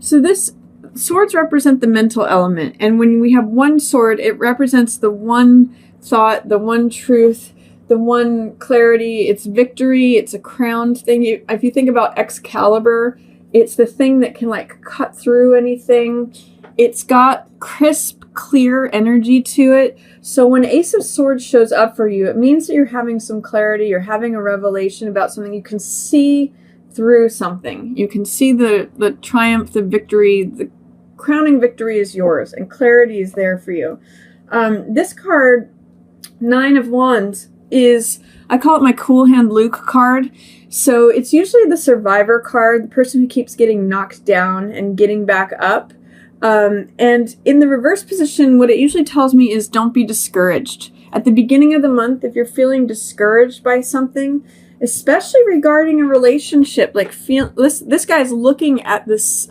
So this swords represent the mental element. And when we have one sword, it represents the one thought, the one truth, the one clarity. It's victory. It's a crowned thing. If you think about Excalibur, it's the thing that can like cut through anything. It's got crisp, clear energy to it. So when Ace of Swords shows up for you, it means that you're having some clarity. You're having a revelation about something. You can see through something. You can see the triumph, the victory. The crowning victory is yours, and clarity is there for you. This card, Nine of Wands, is, I call it my Cool Hand Luke card. So it's usually the survivor card, the person who keeps getting knocked down and getting back up. And in the reverse position, what it usually tells me is don't be discouraged. At the beginning of the month, if you're feeling discouraged by something, especially regarding a relationship, like this guy's looking at this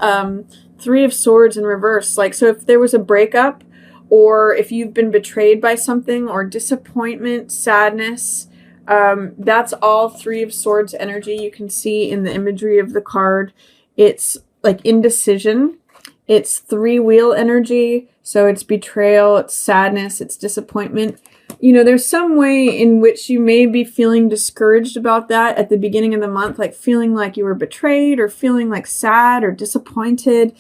Three of Swords in reverse. Like, so if there was a breakup, or if you've been betrayed by something, or disappointment, sadness, that's all Three of Swords energy. You can see in the imagery of the card. It's like indecision. It's three-wheel energy. So it's betrayal, it's sadness, it's disappointment. You know, there's some way in which you may be feeling discouraged about that at the beginning of the month, like feeling like you were betrayed or feeling like sad or disappointed.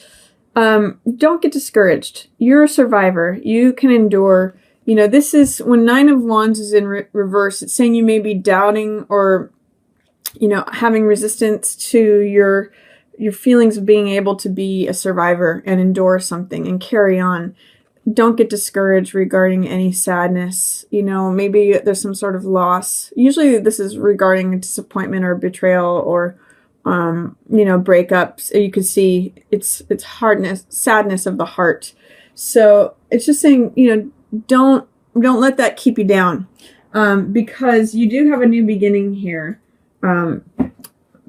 Don't get discouraged. You're a survivor. You can endure. You know, this is when Nine of Wands is in reverse. It's saying you may be doubting or, you know, having resistance to your feelings of being able to be a survivor and endure something and carry on. Don't get discouraged regarding any sadness. You know, maybe there's some sort of loss. Usually this is regarding a disappointment or betrayal or, you know, breakups. You can see it's hardness, sadness of the heart. So it's just saying, you know, don't let that keep you down, because you do have a new beginning here,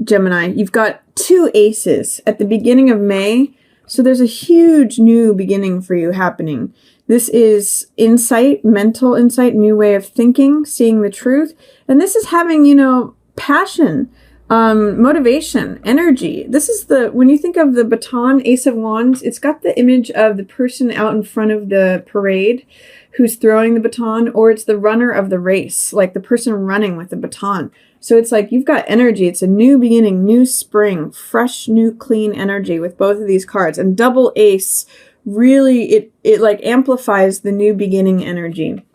Gemini. You've got two aces at the beginning of May. So there's a huge new beginning for you happening. This is insight, mental insight, new way of thinking, seeing the truth. And this is having, you know, passion, motivation, energy. This is when you think of the baton, Ace of Wands, it's got the image of the person out in front of the parade who's throwing the baton, or it's the runner of the race, like the person running with the baton. So it's like you've got energy. It's a new beginning, new spring, fresh, new, clean energy with both of these cards. And double ace, really, it like amplifies the new beginning energy.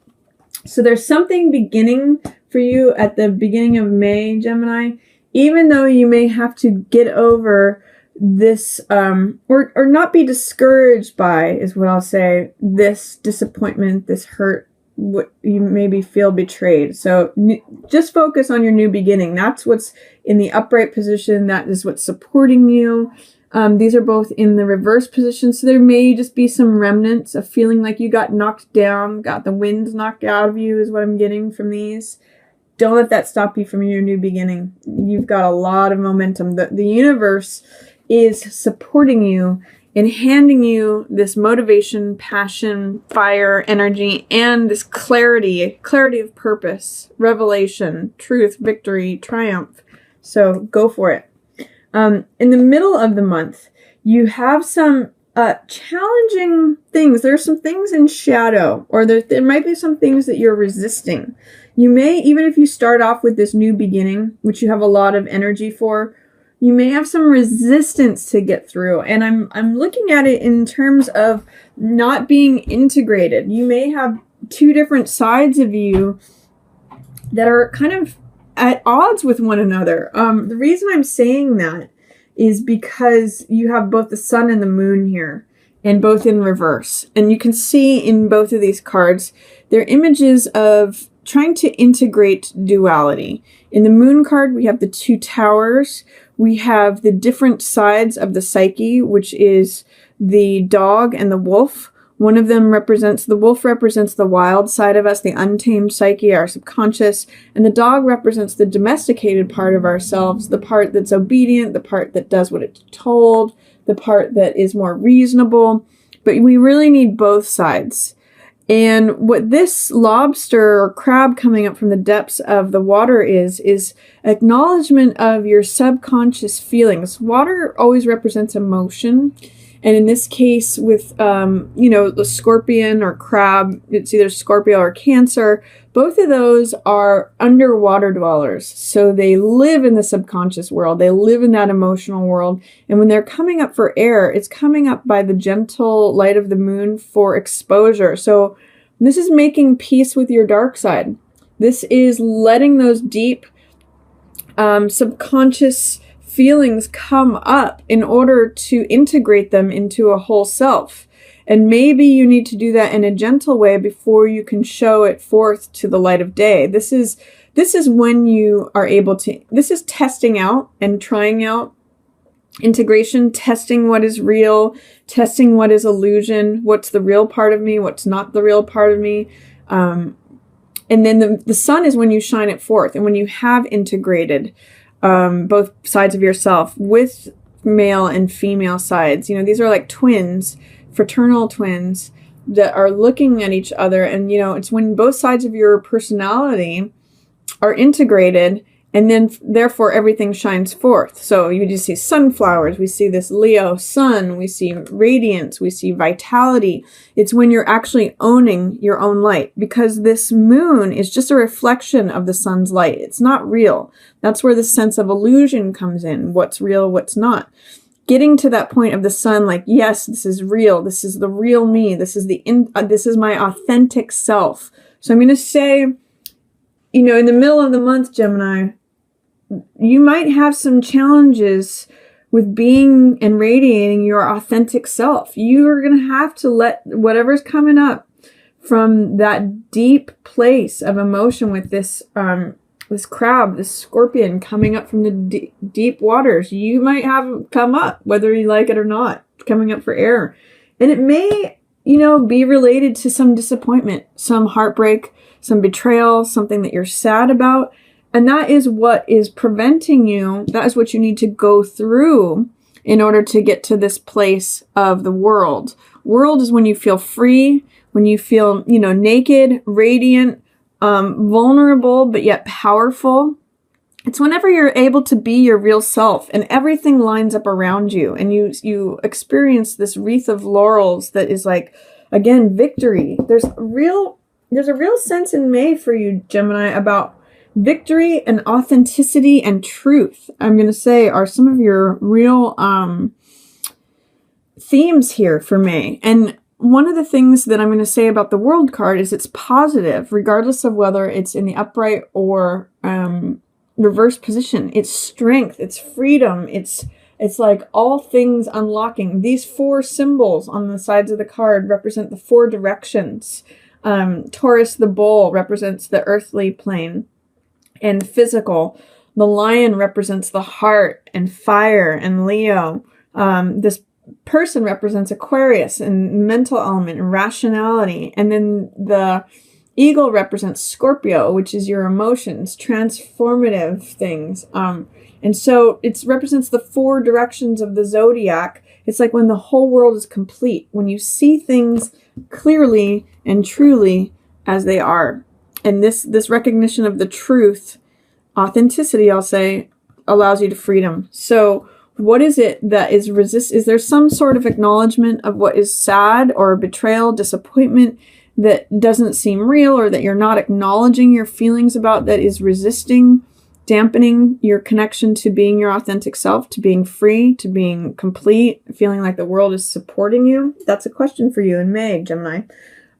So there's something beginning for you at the beginning of May, Gemini, even though you may have to get over this, or not be discouraged by, is what I'll say, this disappointment, this hurt, what you maybe feel betrayed. So just focus on your new beginning. That's what's in the upright position. That is what's supporting you. These are both in the reverse position. So there may just be some remnants of feeling like you got knocked down, got the wind knocked out of you, is what I'm getting from these. Don't let that stop you from your new beginning. You've got a lot of momentum. The universe is supporting you in handing you this motivation, passion, fire, energy, and this clarity of purpose, revelation, truth, victory, triumph. So go for it. In the middle of the month, you have some challenging things. There are some things in shadow, or there might be some things that you're resisting. You may, even if you start off with this new beginning, which you have a lot of energy for, you may have some resistance to get through. And I'm looking at it in terms of not being integrated. You may have two different sides of you that are kind of at odds with one another. The reason I'm saying that is because you have both the sun and the moon here, and both in reverse. And you can see in both of these cards, they're images of trying to integrate duality. In the moon card, we have the two towers. We have the different sides of the psyche, which is the dog and the wolf. One of them represents, the wolf represents the wild side of us, the untamed psyche, our subconscious. And the dog represents the domesticated part of ourselves, the part that's obedient, the part that does what it's told, the part that is more reasonable. But we really need both sides. And what this lobster or crab coming up from the depths of the water is acknowledgement of your subconscious feelings. Water always represents emotion. And in this case with, the scorpion or crab, it's either Scorpio or Cancer. Both of those are underwater dwellers. So they live in the subconscious world. They live in that emotional world. And when they're coming up for air, it's coming up by the gentle light of the moon for exposure. So this is making peace with your dark side. This is letting those deep subconscious feelings come up in order to integrate them into a whole self. And maybe you need to do that in a gentle way before you can show it forth to the light of day. This is when you are able to, this is testing out and trying out integration, testing what is real, testing what is illusion, what's the real part of me, what's not the real part of me. And then the sun is when you shine it forth. And when you have integrated both sides of yourself with male and female sides, these are like twins, fraternal twins that are looking at each other. And, it's when both sides of your personality are integrated, and then therefore everything shines forth. So you just see sunflowers, we see this Leo sun, we see radiance, we see vitality. It's when you're actually owning your own light, because this moon is just a reflection of the sun's light. It's not real. That's where the sense of illusion comes in. What's real, what's not. Getting to that point of the sun, like, yes, this is real. This is the real me. This is this is my authentic self. So I'm going to say, in the middle of the month, Gemini, you might have some challenges with being and radiating your authentic self. You are going to have to let whatever's coming up from that deep place of emotion with this crab, this scorpion coming up from the deep waters. You might have come up, whether you like it or not, coming up for air. And it may, be related to some disappointment, some heartbreak, some betrayal, something that you're sad about. And that is what is preventing you. That is what you need to go through in order to get to this place of the world. World is when you feel free, when you feel, naked, radiant, vulnerable, but yet powerful. It's whenever you're able to be your real self and everything lines up around you and you experience this wreath of laurels that is like, again, victory. There's a real sense in May for you, Gemini, about victory and authenticity and truth, I'm going to say, are some of your real themes here for May. And one of the things that I'm going to say about the World card is it's positive, regardless of whether it's in the upright or reverse position. It's strength, it's freedom, it's like all things unlocking. These 4 symbols on the sides of the card represent the 4 directions. Taurus, the bull, represents the earthly plane and physical. The lion represents the heart and fire and Leo. This person represents Aquarius and mental element and rationality. And then the eagle represents Scorpio, which is your emotions, transformative things. And so it represents the 4 directions of the zodiac. It's like when the whole world is complete, when you see things clearly and truly as they are. And this recognition of the truth, authenticity, I'll say, allows you to freedom. So what is it that is is there some sort of acknowledgement of what is sad or betrayal, disappointment that doesn't seem real, or that you're not acknowledging your feelings about, that is resisting, dampening your connection to being your authentic self, to being free, to being complete, feeling like the world is supporting you? That's a question for you in May, Gemini.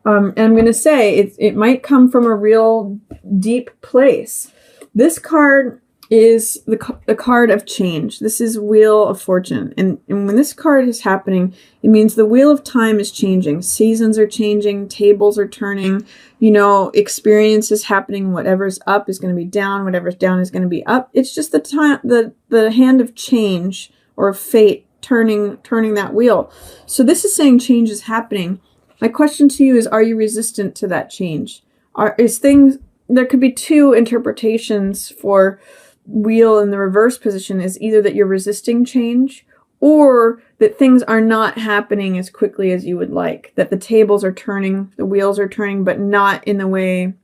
And I'm going to say it might come from a real deep place. This card is the card of change. This is Wheel of Fortune. And when this card is happening, it means the wheel of time is changing. Seasons are changing. Tables are turning. Experience is happening. Whatever's up is going to be down. Whatever's down is going to be up. It's just the time, the hand of change or fate turning that wheel. So this is saying change is happening. My question to you is, are you resistant to that change? There could be 2 interpretations for wheel in the reverse position, is either that you're resisting change, or that things are not happening as quickly as you would like, that the tables are turning, the wheels are turning, but not in the way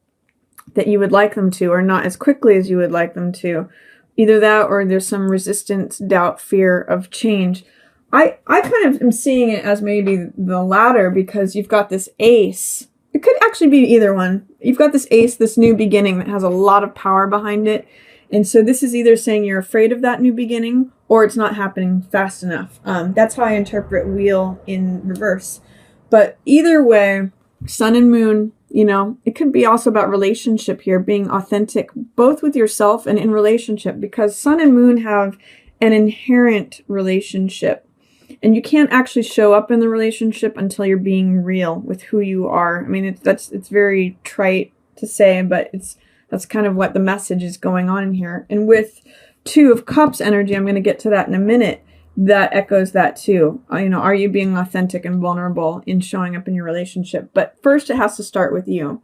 that you would like them to, or not as quickly as you would like them to. Either that, or there's some resistance, doubt, fear of change. I kind of am seeing it as maybe the latter, because you've got this ace. It could actually be either one. You've got this ace, this new beginning that has a lot of power behind it. And so this is either saying you're afraid of that new beginning, or it's not happening fast enough. That's how I interpret wheel in reverse. But either way, sun and moon, it could be also about relationship here, being authentic, both with yourself and in relationship, because sun and moon have an inherent relationship. And you can't actually show up in the relationship until you're being real with who you are. I mean, it's very trite to say, but that's kind of what the message is going on in here. And with Two of Cups energy, I'm going to get to that in a minute, that echoes that too. Are you being authentic and vulnerable in showing up in your relationship? But first, it has to start with you.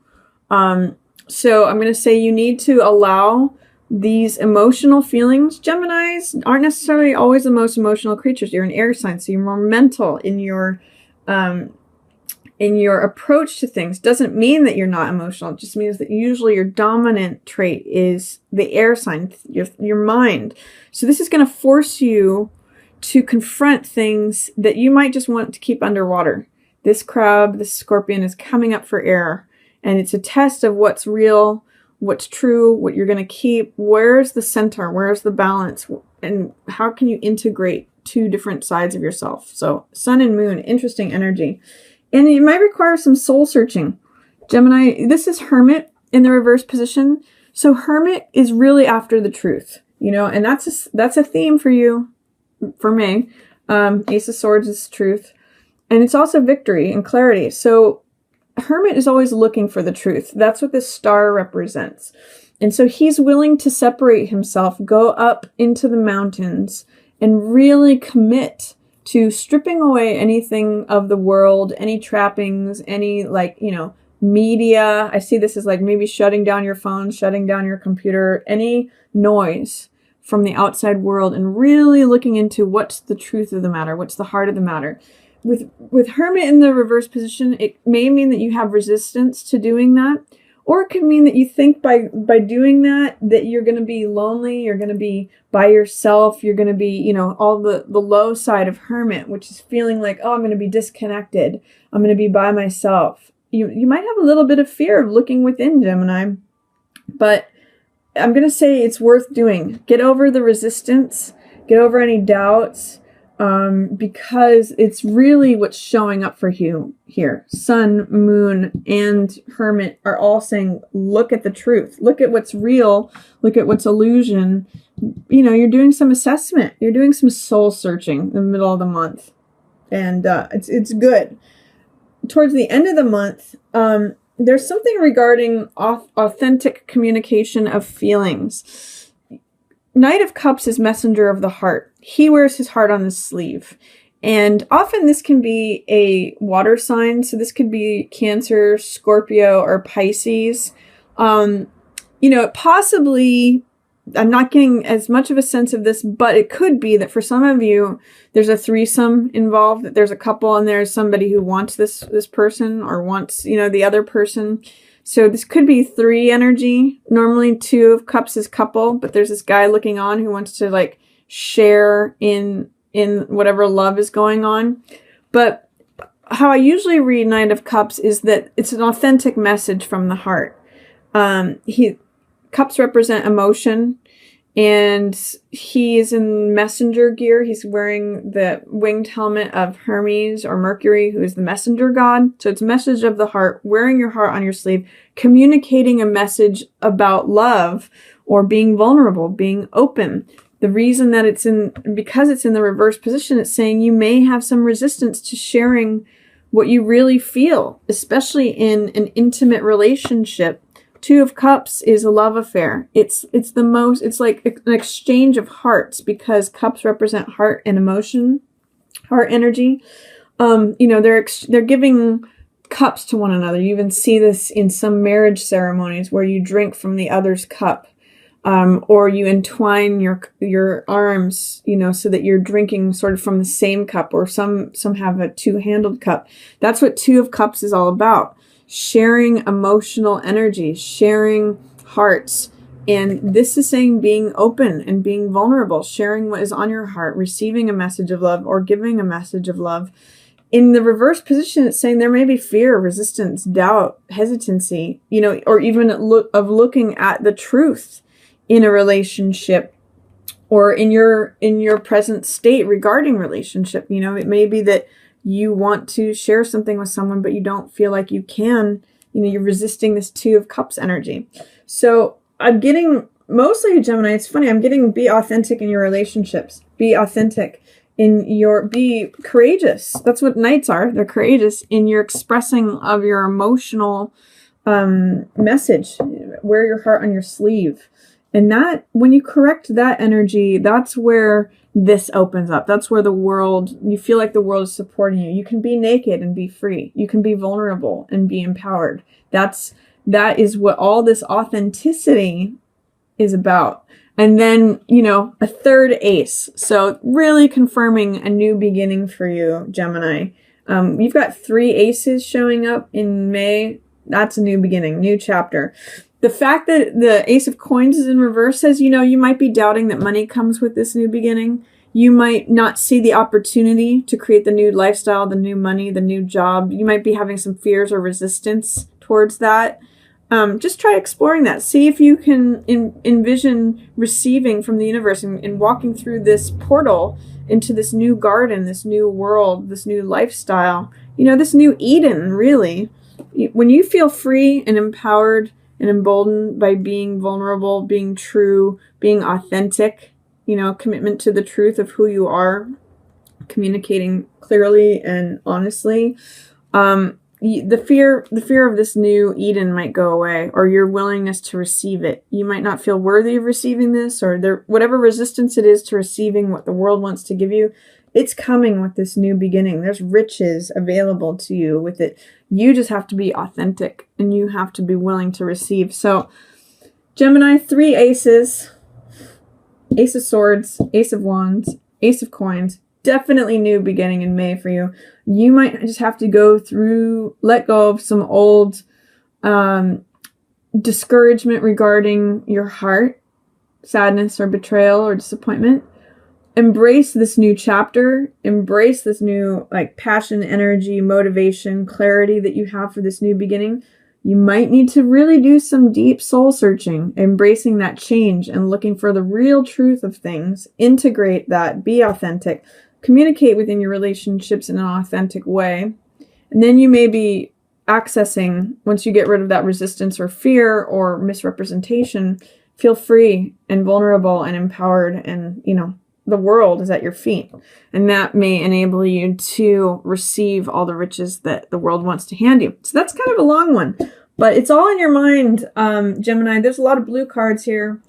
So I'm going to say you need to allow these emotional feelings. Geminis aren't necessarily always the most emotional creatures. You're an air sign, so you're more mental in your approach to things. Doesn't mean that you're not emotional. It just means that usually your dominant trait is the air sign, your mind. So this is going to force you to confront things that you might just want to keep underwater. This crab, this scorpion is coming up for air, and it's a test of what's real, what's true, what you're going to keep. Where's the center? Where's the balance? And how can you integrate two different sides of yourself? So sun and moon, interesting energy. And it might require some soul searching. Gemini, this is Hermit in the reverse position. So Hermit is really after the truth, and that's a theme for you, for me. Ace of Swords is truth. And it's also victory and clarity. So Hermit is always looking for the truth. That's what this star represents. And so he's willing to separate himself, go up into the mountains, and really commit to stripping away anything of the world, any trappings, any media. I see this as like maybe shutting down your phone, shutting down your computer, any noise from the outside world, and really looking into what's the truth of the matter, what's the heart of the matter. With Hermit in the reverse position, it may mean that you have resistance to doing that, or it could mean that you think by doing that you're going to be lonely, you're going to be by yourself, you're going to be, all the low side of Hermit, which is feeling like, oh, I'm going to be disconnected, I'm going to be by myself. You might have a little bit of fear of looking within, Gemini, but I'm going to say it's worth doing. Get over the resistance, get over any doubts, because it's really what's showing up for you here. Sun, moon, and Hermit are all saying, look at the truth. Look at what's real. Look at what's illusion. You're doing some assessment. You're doing some soul searching in the middle of the month. And it's good. Towards the end of the month, there's something regarding authentic communication of feelings. Knight of Cups is messenger of the heart. He wears his heart on his sleeve. And often this can be a water sign. So this could be Cancer, Scorpio, or Pisces. Possibly, I'm not getting as much of a sense of this, but it could be that for some of you, there's a threesome involved, that there's a couple and there's somebody who wants this person or wants, the other person. So this could be 3 energy. Normally 2 of Cups is couple, but there's this guy looking on who wants to share in whatever love is going on. But how I usually read Knight of Cups is that it's an authentic message from the heart. Cups represent emotion, and he is in messenger gear. He's wearing the winged helmet of Hermes or Mercury, who is the messenger god. So it's a message of the heart, wearing your heart on your sleeve, communicating a message about love or being vulnerable, being open. The reason that because it's in the reverse position, it's saying you may have some resistance to sharing what you really feel, especially in an intimate relationship. 2 of Cups is a love affair. It's like an exchange of hearts, because cups represent heart and emotion, heart energy. They're giving cups to one another. You even see this in some marriage ceremonies where you drink from the other's cup. or you entwine your arms, so that you're drinking sort of from the same cup, or some have a two-handled cup. That's what Two of Cups is all about. Sharing emotional energy, sharing hearts. And this is saying being open and being vulnerable, sharing what is on your heart, receiving a message of love or giving a message of love. In the reverse position, it's saying there may be fear, resistance, doubt, hesitancy, or even looking at the truth in a relationship or in your present state regarding relationship. It may be that you want to share something with someone, but you don't feel like you can. You're resisting this Two of Cups energy. So I'm getting, mostly Gemini, it's funny, I'm getting be authentic in your relationships. Be authentic be courageous. That's what Knights are. They're courageous in your expressing of your emotional message. Wear your heart on your sleeve. And that, when you correct that energy, that's where this opens up. That's where you feel like the world is supporting you. You can be naked and be free. You can be vulnerable and be empowered. That is what all this authenticity is about. And then, a third ace. So really confirming a new beginning for you, Gemini. You've got 3 aces showing up in May. That's a new beginning, new chapter. The fact that the Ace of Coins is in reverse says, you might be doubting that money comes with this new beginning. You might not see the opportunity to create the new lifestyle, the new money, the new job. You might be having some fears or resistance towards that. Just try exploring that. See if you can envision receiving from the universe and walking through this portal into this new garden, this new world, this new lifestyle, this new Eden, really. When you feel free and empowered and emboldened by being vulnerable, being true, being authentic, commitment to the truth of who you are, communicating clearly and honestly, the fear of this new Eden might go away, or your willingness to receive it. You might not feel worthy of receiving this, or whatever resistance it is to receiving what the world wants to give you. It's coming with this new beginning. There's riches available to you with it. You just have to be authentic, and you have to be willing to receive. So, Gemini, 3 aces: Ace of Swords, Ace of Wands, Ace of Coins. Definitely new beginning in May for you. You might just have to let go of some old discouragement regarding your heart, sadness or betrayal or disappointment. Embrace this new chapter. Embrace this new passion, energy, motivation, clarity that you have for this new beginning. You might need to really do some deep soul searching, embracing that change and looking for the real truth of things. Integrate that. Be authentic. Communicate within your relationships in an authentic way. And then you may be accessing, once you get rid of that resistance or fear or misrepresentation, feel free and vulnerable and empowered, and, the world is at your feet. And that may enable you to receive all the riches that the world wants to hand you. So that's kind of a long one, but it's all in your mind, Gemini. There's a lot of blue cards here,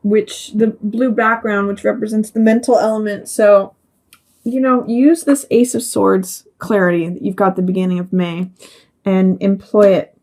which the blue background, which represents the mental element. So, use this Ace of Swords clarity that you've got at the beginning of May and employ it